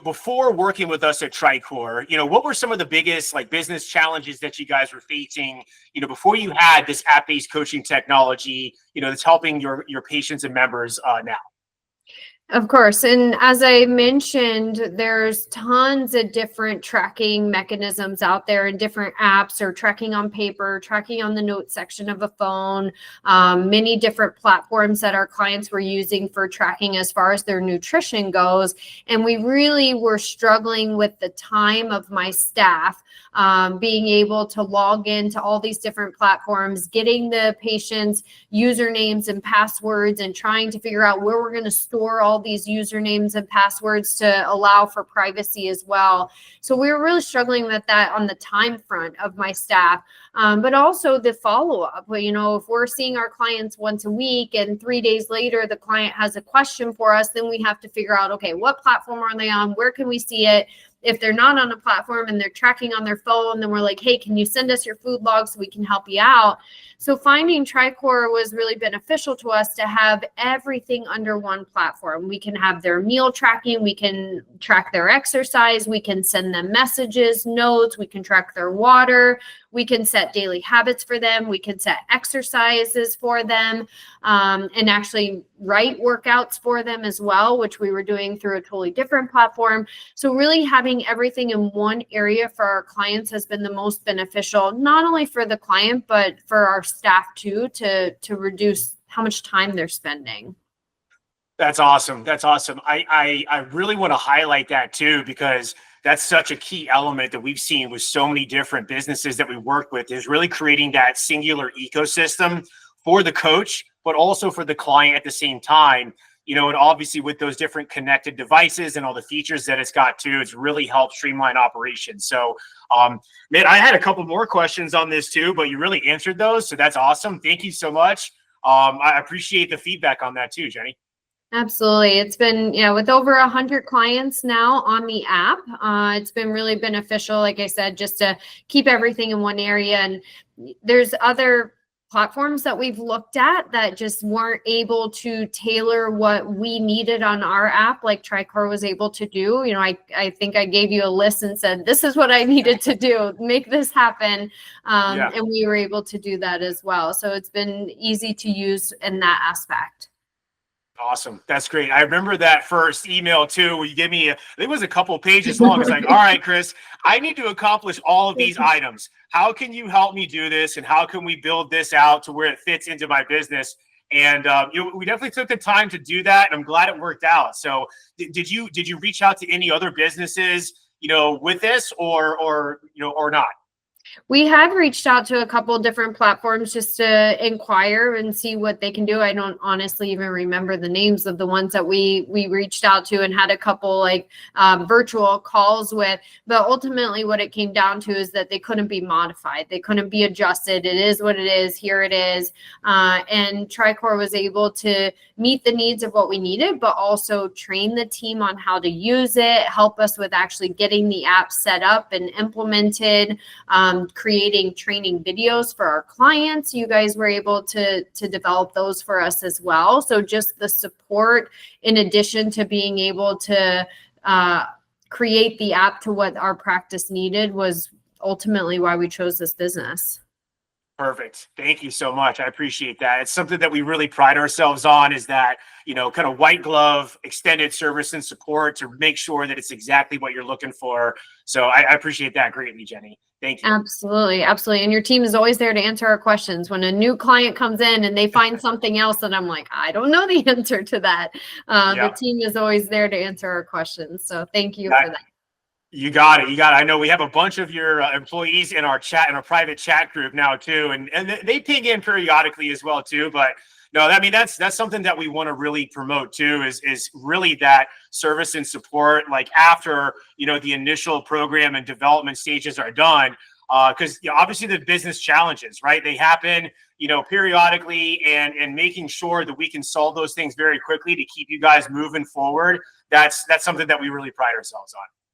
before working with us at TriCore, what were some of the biggest like business challenges that you guys were facing, before you had this app-based coaching technology, that's helping your patients and members now? Of course. And as I mentioned, there's tons of different tracking mechanisms out there and different apps, or tracking on paper, tracking on the notes section of a phone, many different platforms that our clients were using for tracking as far as their nutrition goes. And we really were struggling with the time of my staff, being able to log into all these different platforms, getting the patients' usernames and passwords, and trying to figure out where we're going to store all these usernames and passwords to allow for privacy as well. So we were really struggling with that on the time front of my staff, but also the follow-up. If we're seeing our clients once a week and 3 days later the client has a question for us, then we have to figure out, okay, what platform are they on? Where can we see it? If they're not on a platform and they're tracking on their phone, then we're like, hey, can you send us your food logs so we can help you out? So finding TriCore was really beneficial to us to have everything under one platform. We can have their meal tracking, we can track their exercise, we can send them messages, notes, we can track their water, we can set daily habits for them, we can set exercises for them, and actually write workouts for them as well, which we were doing through a totally different platform. So really having everything in one area for our clients has been the most beneficial, not only for the client, but for our staff too, to reduce how much time they're spending. That's awesome. That's awesome. I really want to highlight that too, because that's such a key element that we've seen with so many different businesses that we work with, is really creating that singular ecosystem for the coach, but also for the client at the same time. And obviously with those different connected devices and all the features that it's got too, it's really helped streamline operations. So, man, I had a couple more questions on this too, but you really answered those. So that's awesome. Thank you so much. I appreciate the feedback on that too, Jenny. Absolutely. It's been, with over 100 clients now on the app, it's been really beneficial, like I said, just to keep everything in one area. And there's other platforms that we've looked at that just weren't able to tailor what we needed on our app, like TriCore was able to do. I think I gave you a list and said, this is what I needed to do, make this happen. And we were able to do that as well. So it's been easy to use in that aspect. Awesome. That's great. I remember that first email too, where you gave me, it was a couple pages long. It's like, all right, Chris, I need to accomplish all of these items. How can you help me do this? And how can we build this out to where it fits into my business? And we definitely took the time to do that. And I'm glad it worked out. So did you reach out to any other businesses, with this or not? We had reached out to a couple of different platforms just to inquire and see what they can do. I don't honestly even remember the names of the ones that we reached out to and had a couple virtual calls with. But ultimately what it came down to is that they couldn't be modified. They couldn't be adjusted. It is what it is. Here it is. And TriCore was able to meet the needs of what we needed, but also train the team on how to use it, help us with actually getting the app set up and implemented, creating training videos for our clients. You guys were able to develop those for us as well. So just the support, in addition to being able to create the app to what our practice needed, was ultimately why we chose this business. Perfect. Thank you so much. I appreciate that. It's something that we really pride ourselves on, is that, kind of white glove, extended service and support to make sure that it's exactly what you're looking for. So I appreciate that greatly, Jenny. Thank you. Absolutely. Absolutely. And your team is always there to answer our questions. When a new client comes in and they find something else that I'm like, I don't know the answer to that. The team is always there to answer our questions. So thank you for that. You got it. I know we have a bunch of your employees in our chat, in our private chat group now too. And they ping in periodically as well too. But no, I mean, that's something that we want to really promote too, is really that service and support, like after, the initial program and development stages are done. Because obviously the business challenges, right? They happen, periodically, and making sure that we can solve those things very quickly to keep you guys moving forward. That's something that we really pride ourselves on.